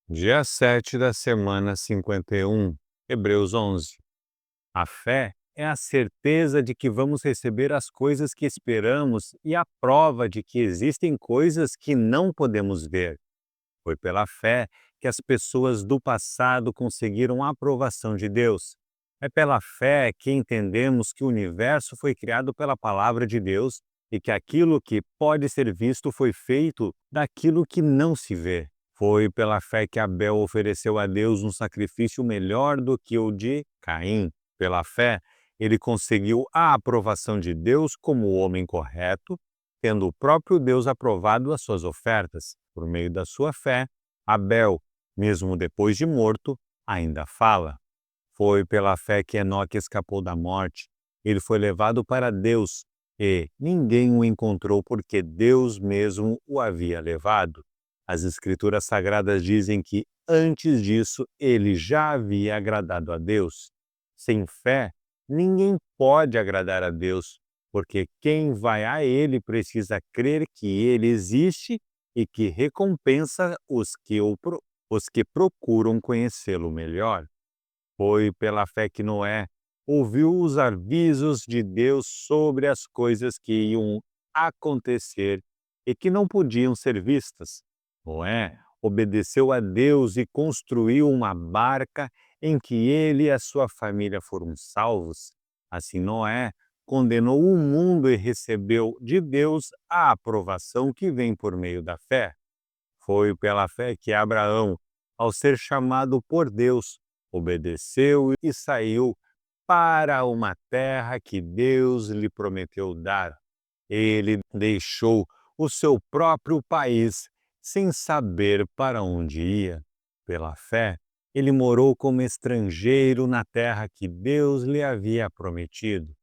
Dia 7 da semana 51, Hebreus 11. A fé é a certeza de que vamos receber as coisas que esperamos e a prova de que existem coisas que não podemos ver. Foi pela fé que as pessoas do passado conseguiram a aprovação de Deus. É pela fé que entendemos que o universo foi criado pela palavra de Deus e que aquilo que pode ser visto foi feito daquilo que não se vê. Foi pela fé que Abel ofereceu a Deus um sacrifício melhor do que o de Caim. Pela fé, ele conseguiu a aprovação de Deus como o homem correto, tendo o próprio Deus aprovado as suas ofertas. Por meio da sua fé, Abel, mesmo depois de morto, ainda fala. Foi pela fé que Enoque escapou da morte. Ele foi levado para Deus e ninguém o encontrou porque Deus mesmo o havia levado. As Escrituras Sagradas dizem que antes disso ele já havia agradado a Deus. Sem fé, ninguém pode agradar a Deus, porque quem vai a Ele precisa crer que Ele existe e que recompensa os que procuram conhecê-lo melhor. Foi pela fé que Noé ouviu os avisos de Deus sobre as coisas que iam acontecer e que não podiam ser vistas. Noé obedeceu a Deus e construiu uma barca em que ele e a sua família foram salvos. Assim, Noé condenou o mundo e recebeu de Deus a aprovação que vem por meio da fé. Foi pela fé que Abraão, ao ser chamado por Deus, obedeceu e saiu para uma terra que Deus lhe prometeu dar. Ele deixou o seu próprio país sem saber para onde ia. Pela fé, ele morou como estrangeiro na terra que Deus lhe havia prometido.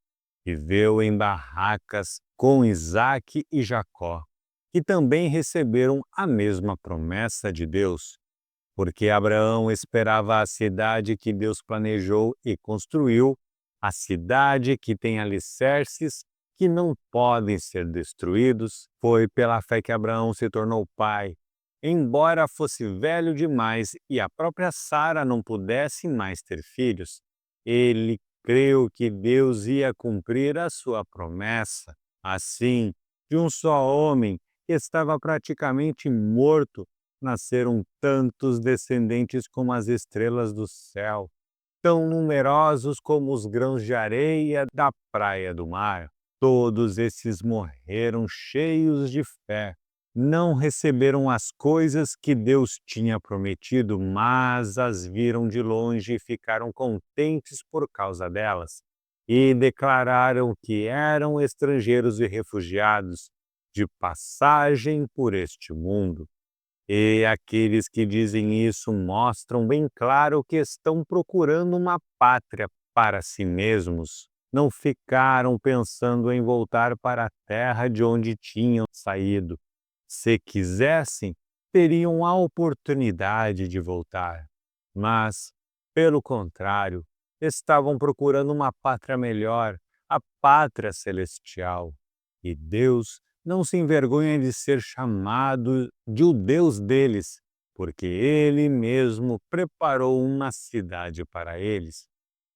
Viveu em barracas com Isaque e Jacó, que também receberam a mesma promessa de Deus, porque Abraão esperava a cidade que Deus planejou e construiu, a cidade que tem alicerces que não podem ser destruídos. Foi pela fé que Abraão se tornou pai, embora fosse velho demais e a própria Sara não pudesse mais ter filhos. Ele creu que Deus ia cumprir a sua promessa. Assim, de um só homem que estava praticamente morto, nasceram tantos descendentes como as estrelas do céu, tão numerosos como os grãos de areia da praia do mar. Todos esses morreram cheios de fé. Não receberam as coisas que Deus tinha prometido, mas as viram de longe e ficaram contentes por causa delas. E declararam que eram estrangeiros e refugiados, de passagem por este mundo. E aqueles que dizem isso mostram bem claro que estão procurando uma pátria para si mesmos. Não ficaram pensando em voltar para a terra de onde tinham saído. Se quisessem, teriam a oportunidade de voltar. Mas, pelo contrário, estavam procurando uma pátria melhor, a pátria celestial. E Deus não se envergonha de ser chamado de o Deus deles, porque Ele mesmo preparou uma cidade para eles.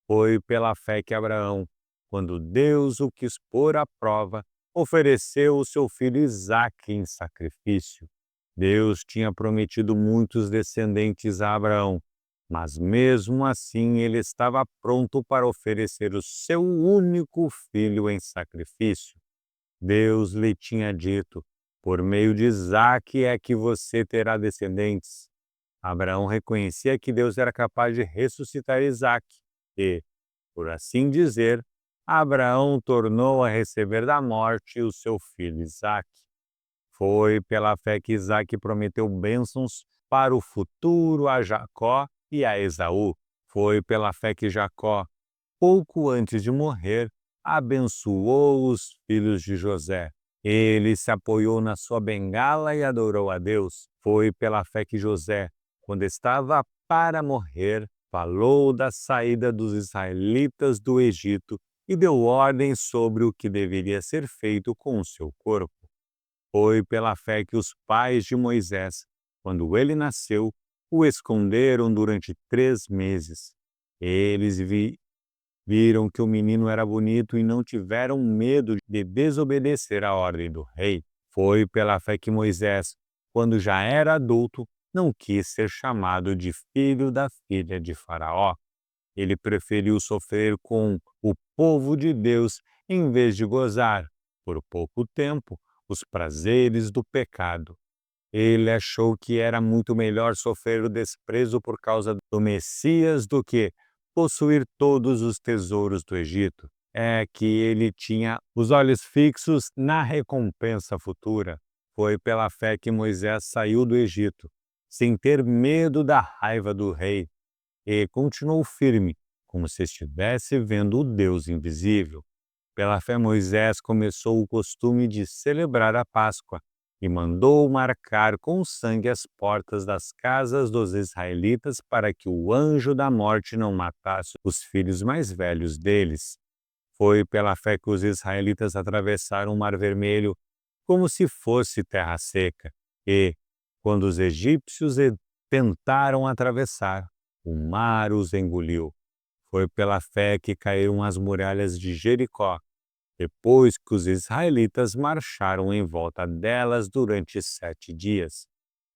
Foi pela fé que Abraão, quando Deus o quis pôr à prova, ofereceu o seu filho Isaque em sacrifício. Deus tinha prometido muitos descendentes a Abraão, mas mesmo assim ele estava pronto para oferecer o seu único filho em sacrifício. Deus lhe tinha dito: por meio de Isaque é que você terá descendentes. Abraão reconhecia que Deus era capaz de ressuscitar Isaque e, por assim dizer, Abraão tornou a receber da morte o seu filho Isaque. Foi pela fé que Isaque prometeu bênçãos para o futuro a Jacó e a Esaú. Foi pela fé que Jacó, pouco antes de morrer, abençoou os filhos de José. Ele se apoiou na sua bengala e adorou a Deus. Foi pela fé que José, quando estava para morrer, falou da saída dos israelitas do Egito e deu ordens sobre o que deveria ser feito com o seu corpo. Foi pela fé que os pais de Moisés, quando ele nasceu, o esconderam durante 3 meses. Eles viram que o menino era bonito e não tiveram medo de desobedecer à ordem do rei. Foi pela fé que Moisés, quando já era adulto, não quis ser chamado de filho da filha de Faraó. Ele preferiu sofrer com o povo de Deus em vez de gozar, por pouco tempo, os prazeres do pecado. Ele achou que era muito melhor sofrer o desprezo por causa do Messias do que possuir todos os tesouros do Egito. É que ele tinha os olhos fixos na recompensa futura. Foi pela fé que Moisés saiu do Egito, sem ter medo da raiva do rei, e continuou firme, como se estivesse vendo o Deus invisível. Pela fé, Moisés começou o costume de celebrar a Páscoa e mandou marcar com sangue as portas das casas dos israelitas para que o anjo da morte não matasse os filhos mais velhos deles. Foi pela fé que os israelitas atravessaram o Mar Vermelho como se fosse terra seca, e, quando os egípcios tentaram atravessar, o mar os engoliu. Foi pela fé que caíram as muralhas de Jericó, depois que os israelitas marcharam em volta delas durante 7 dias.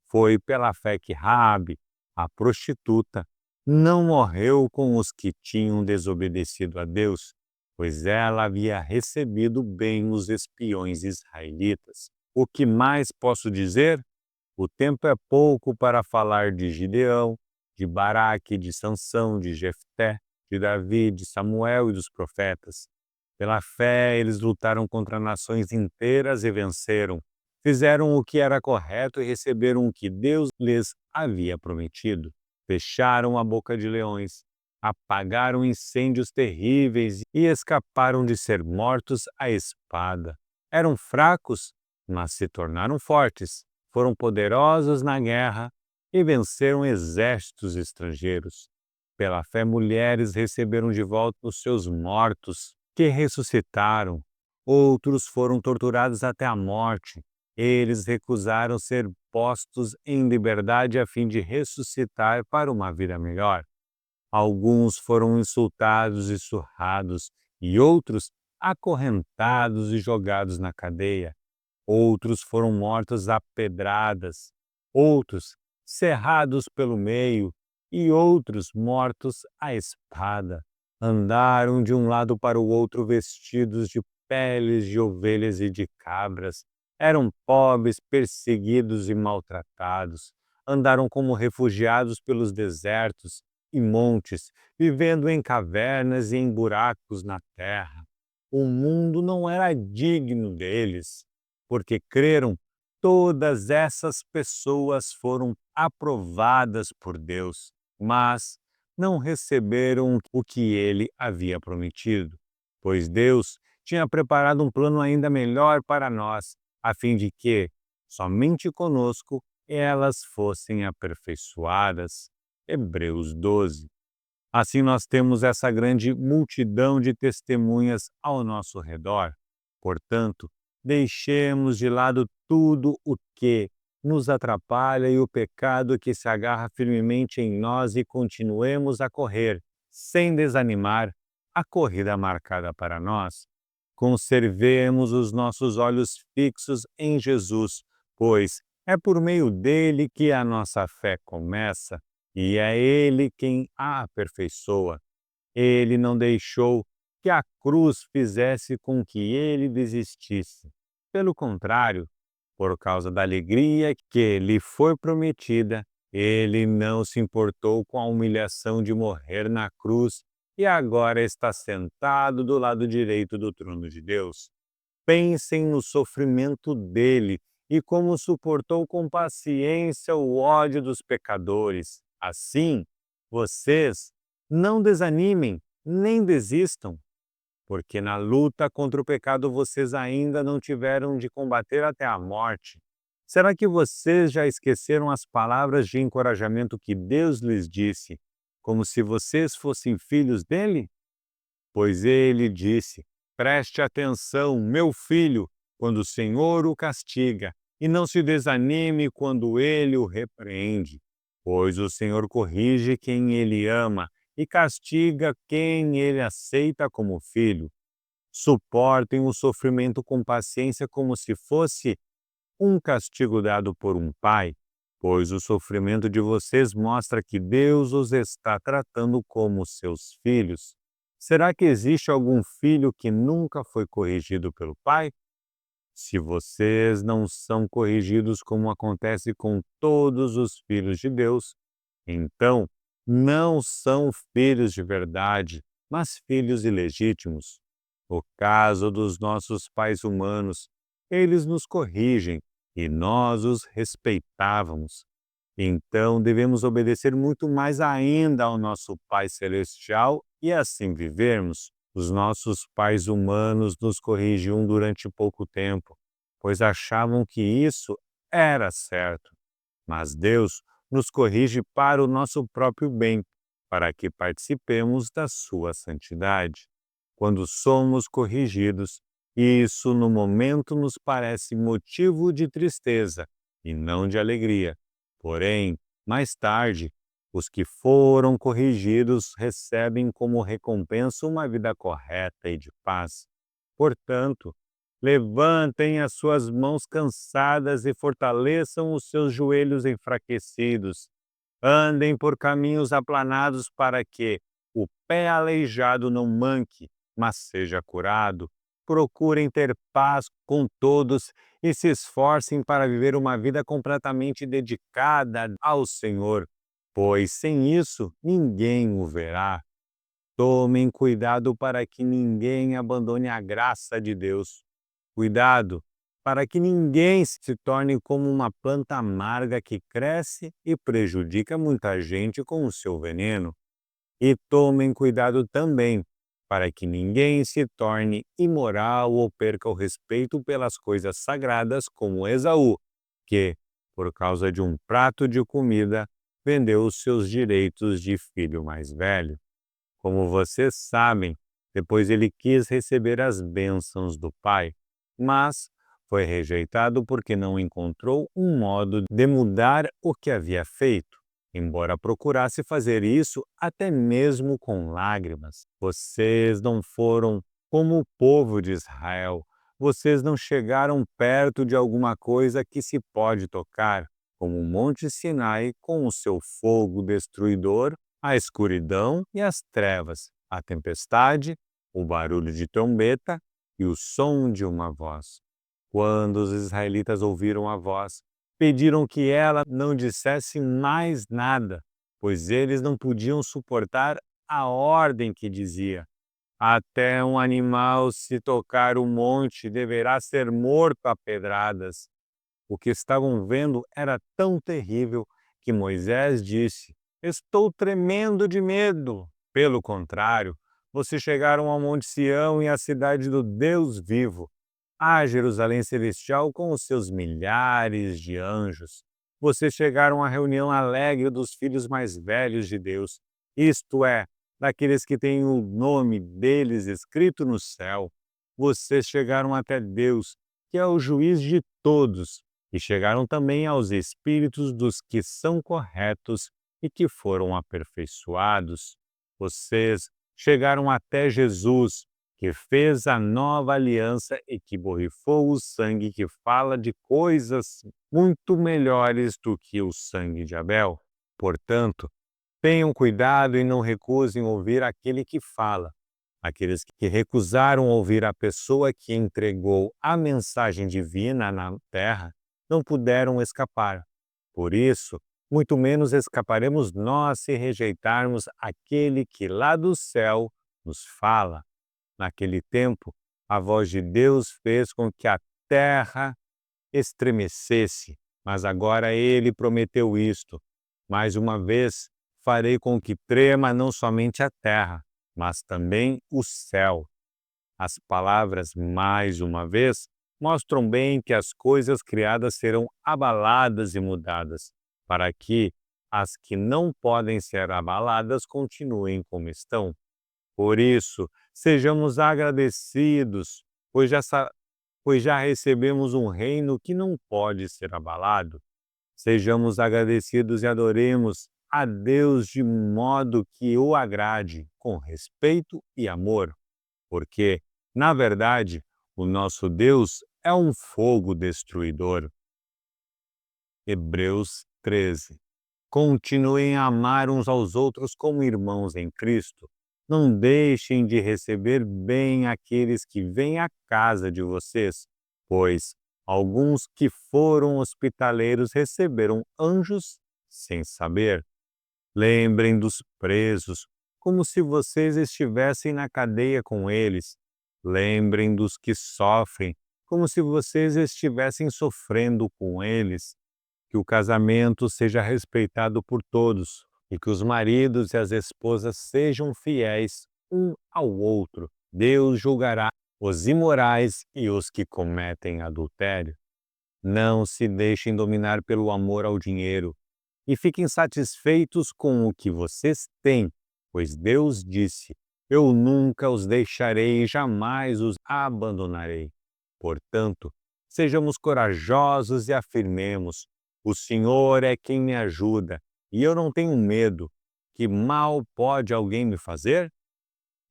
Foi pela fé que Raabe, a prostituta, não morreu com os que tinham desobedecido a Deus, pois ela havia recebido bem os espiões israelitas. O que mais posso dizer? O tempo é pouco para falar de Gideão, de Baraque, de Sansão, de Jefté, de Davi, de Samuel e dos profetas. Pela fé, eles lutaram contra nações inteiras e venceram. Fizeram o que era correto e receberam o que Deus lhes havia prometido. Fecharam a boca de leões, apagaram incêndios terríveis e escaparam de ser mortos à espada. Eram fracos, mas se tornaram fortes. Foram poderosos na guerra e venceram exércitos estrangeiros. Pela fé, mulheres receberam de volta os seus mortos, que ressuscitaram. Outros foram torturados até a morte. Eles recusaram ser postos em liberdade a fim de ressuscitar para uma vida melhor. Alguns foram insultados e surrados, e outros acorrentados e jogados na cadeia. Outros foram mortos a pedradas, outros cerrados pelo meio e outros mortos à espada. Andaram de um lado para o outro vestidos de peles de ovelhas e de cabras. Eram pobres, perseguidos e maltratados. Andaram como refugiados pelos desertos e montes, vivendo em cavernas e em buracos na terra. O mundo não era digno deles. Porque creram, todas essas pessoas foram aprovadas por Deus, mas não receberam o que ele havia prometido, pois Deus tinha preparado um plano ainda melhor para nós, a fim de que, somente conosco, elas fossem aperfeiçoadas. Hebreus 12. Assim nós temos essa grande multidão de testemunhas ao nosso redor. Portanto, deixemos de lado tudo o que nos atrapalha e o pecado que se agarra firmemente em nós e continuemos a correr, sem desanimar, a corrida marcada para nós. Conservemos os nossos olhos fixos em Jesus, pois é por meio dele que a nossa fé começa e é ele quem a aperfeiçoa. Ele não deixou que a cruz fizesse com que ele desistisse. Pelo contrário, por causa da alegria que lhe foi prometida, ele não se importou com a humilhação de morrer na cruz e agora está sentado do lado direito do trono de Deus. Pensem no sofrimento dele e como suportou com paciência o ódio dos pecadores. Assim, vocês não desanimem, nem desistam, porque na luta contra o pecado vocês ainda não tiveram de combater até a morte. Será que vocês já esqueceram as palavras de encorajamento que Deus lhes disse, como se vocês fossem filhos dele? Pois ele disse: preste atenção, meu filho, quando o Senhor o castiga, e não se desanime quando ele o repreende, Pois o Senhor corrige quem Ele ama e castiga quem Ele aceita como filho. Suportem o sofrimento com paciência como se fosse um castigo dado por um pai, pois o sofrimento de vocês mostra que Deus os está tratando como seus filhos. Será que existe algum filho que nunca foi corrigido pelo pai? Se vocês não são corrigidos como acontece com todos os filhos de Deus, então não são filhos de verdade, mas filhos ilegítimos. No caso dos nossos pais humanos, eles nos corrigem e nós os respeitávamos. Então devemos obedecer muito mais ainda ao nosso Pai Celestial e assim vivermos. Os nossos pais humanos nos corrigiam durante pouco tempo, pois achavam que isso era certo. Mas Deus nos corrige para o nosso próprio bem, para que participemos da sua santidade. Quando somos corrigidos, isso no momento nos parece motivo de tristeza e não de alegria. Porém, mais tarde, os que foram corrigidos recebem como recompensa uma vida correta e de paz. Portanto, levantem as suas mãos cansadas e fortaleçam os seus joelhos enfraquecidos. Andem por caminhos aplanados para que o pé aleijado não manque, mas seja curado. Procurem ter paz com todos e se esforcem para viver uma vida completamente dedicada ao Senhor, pois sem isso ninguém o verá. Tomem cuidado para que ninguém abandone a graça de Deus. Cuidado para que ninguém se torne como uma planta amarga que cresce e prejudica muita gente com o seu veneno. E tomem cuidado também para que ninguém se torne imoral ou perca o respeito pelas coisas sagradas como Esaú, que, por causa de um prato de comida, vendeu os seus direitos de filho mais velho. Como vocês sabem, depois ele quis receber as bênçãos do pai, mas foi rejeitado porque não encontrou um modo de mudar o que havia feito, embora procurasse fazer isso até mesmo com lágrimas. Vocês não foram como o povo de Israel. Vocês não chegaram perto de alguma coisa que se pode tocar, como o Monte Sinai com o seu fogo destruidor, a escuridão e as trevas, a tempestade, o barulho de trombeta e o som de uma voz. Quando os israelitas ouviram a voz, pediram que ela não dissesse mais nada, pois eles não podiam suportar a ordem que dizia: até um animal se tocar o monte deverá ser morto a pedradas. O que estavam vendo era tão terrível que Moisés disse: estou tremendo de medo. Pelo contrário, vocês chegaram ao Monte Sião e à cidade do Deus vivo, a Jerusalém celestial com os seus milhares de anjos. Vocês chegaram à reunião alegre dos filhos mais velhos de Deus, isto é, daqueles que têm o nome deles escrito no céu. Vocês chegaram até Deus, que é o juiz de todos, e chegaram também aos espíritos dos que são corretos e que foram aperfeiçoados. Vocês chegaram até Jesus, que fez a nova aliança e que borrifou o sangue que fala de coisas muito melhores do que o sangue de Abel. Portanto, tenham cuidado e não recusem ouvir aquele que fala. Aqueles que recusaram ouvir a pessoa que entregou a mensagem divina na terra não puderam escapar. Por isso, muito menos escaparemos nós se rejeitarmos aquele que lá do céu nos fala. Naquele tempo, a voz de Deus fez com que a terra estremecesse, mas agora ele prometeu isto: mais uma vez farei com que trema não somente a terra, mas também o céu. As palavras mais uma vez mostram bem que as coisas criadas serão abaladas e mudadas, para que as que não podem ser abaladas continuem como estão. Por isso, sejamos agradecidos, pois já recebemos um reino que não pode ser abalado. Sejamos agradecidos e adoremos a Deus de modo que o agrade, com respeito e amor, porque, na verdade, o nosso Deus é um fogo destruidor. Hebreus 13. Continuem a amar uns aos outros como irmãos em Cristo. Não deixem de receber bem aqueles que vêm à casa de vocês, pois alguns que foram hospitaleiros receberam anjos sem saber. Lembrem dos presos, como se vocês estivessem na cadeia com eles. Lembrem dos que sofrem, como se vocês estivessem sofrendo com eles. Que o casamento seja respeitado por todos e que os maridos e as esposas sejam fiéis um ao outro. Deus julgará os imorais e os que cometem adultério. Não se deixem dominar pelo amor ao dinheiro e fiquem satisfeitos com o que vocês têm, pois Deus disse: Eu nunca os deixarei e jamais os abandonarei. Portanto, sejamos corajosos e afirmemos: O Senhor é quem me ajuda, e eu não tenho medo. Que mal pode alguém me fazer?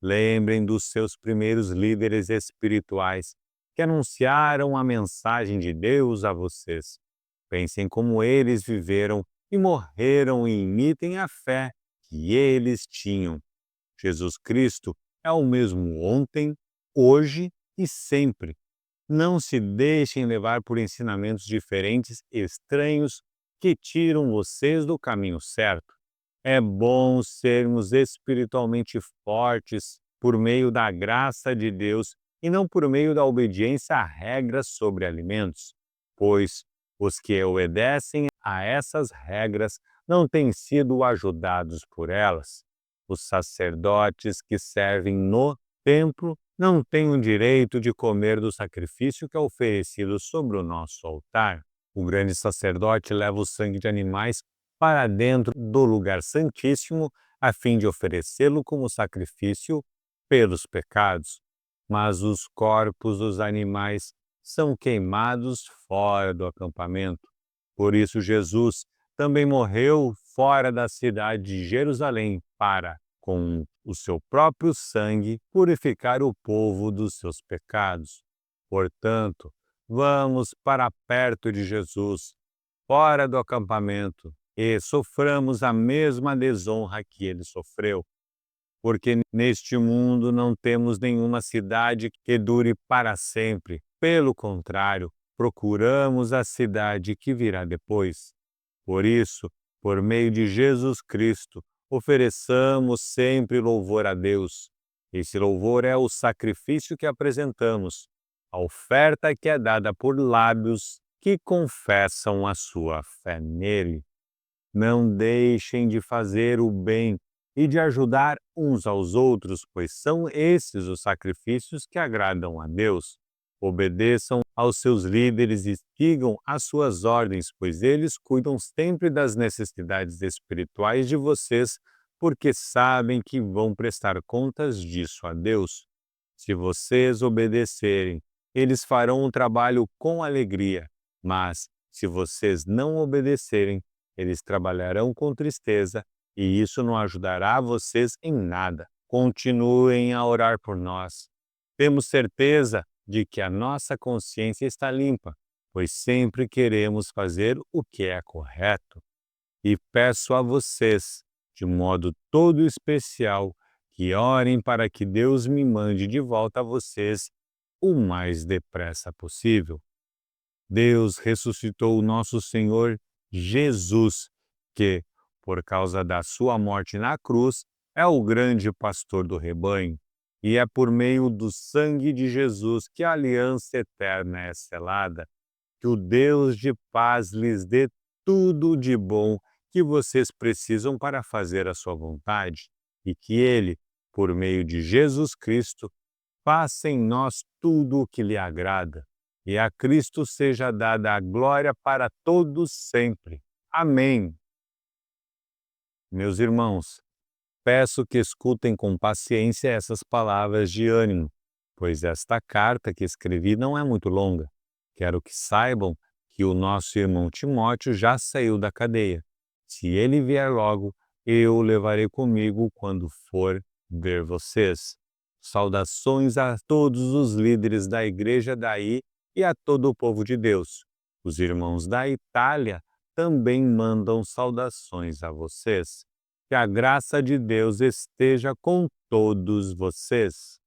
Lembrem dos seus primeiros líderes espirituais que anunciaram a mensagem de Deus a vocês. Pensem como eles viveram e morreram e imitem a fé que eles tinham. Jesus Cristo é o mesmo ontem, hoje e sempre. Não se deixem levar por ensinamentos diferentes e estranhos que tiram vocês do caminho certo. É bom sermos espiritualmente fortes por meio da graça de Deus e não por meio da obediência a regras sobre alimentos, pois os que obedecem a essas regras não têm sido ajudados por elas. Os sacerdotes que servem no templo não têm o direito de comer do sacrifício que é oferecido sobre o nosso altar. O grande sacerdote leva o sangue de animais para dentro do lugar santíssimo, a fim de oferecê-lo como sacrifício pelos pecados. Mas os corpos dos animais são queimados fora do acampamento. Por isso Jesus também morreu fora da cidade de Jerusalém para, com o seu próprio sangue, purificar o povo dos seus pecados. Portanto, vamos para perto de Jesus, fora do acampamento, e soframos a mesma desonra que ele sofreu, porque neste mundo não temos nenhuma cidade que dure para sempre. Pelo contrário, procuramos a cidade que virá depois. Por isso, por meio de Jesus Cristo, ofereçamos sempre louvor a Deus. Esse louvor é o sacrifício que apresentamos, a oferta que é dada por lábios que confessam a sua fé nele. Não deixem de fazer o bem e de ajudar uns aos outros, pois são esses os sacrifícios que agradam a Deus. Obedeçam aos seus líderes e sigam as suas ordens, pois eles cuidam sempre das necessidades espirituais de vocês, porque sabem que vão prestar contas disso a Deus. Se vocês obedecerem, eles farão o trabalho com alegria, mas se vocês não obedecerem, eles trabalharão com tristeza e isso não ajudará vocês em nada. Continuem a orar por nós. Temos certeza de que a nossa consciência está limpa, pois sempre queremos fazer o que é correto. E peço a vocês, de modo todo especial, que orem para que Deus me mande de volta a vocês o mais depressa possível. Deus ressuscitou o nosso Senhor Jesus, que, por causa da sua morte na cruz, é o grande pastor do rebanho. E é por meio do sangue de Jesus que a aliança eterna é selada. Que o Deus de paz lhes dê tudo de bom que vocês precisam para fazer a sua vontade, e que Ele, por meio de Jesus Cristo, faça em nós tudo o que lhe agrada. E a Cristo seja dada a glória para todos sempre. Amém. Meus irmãos, peço que escutem com paciência essas palavras de ânimo, pois esta carta que escrevi não é muito longa. Quero que saibam que o nosso irmão Timóteo já saiu da cadeia. Se ele vier logo, eu o levarei comigo quando for ver vocês. Saudações a todos os líderes da igreja daí e a todo o povo de Deus. Os irmãos da Itália também mandam saudações a vocês. Que a graça de Deus esteja com todos vocês.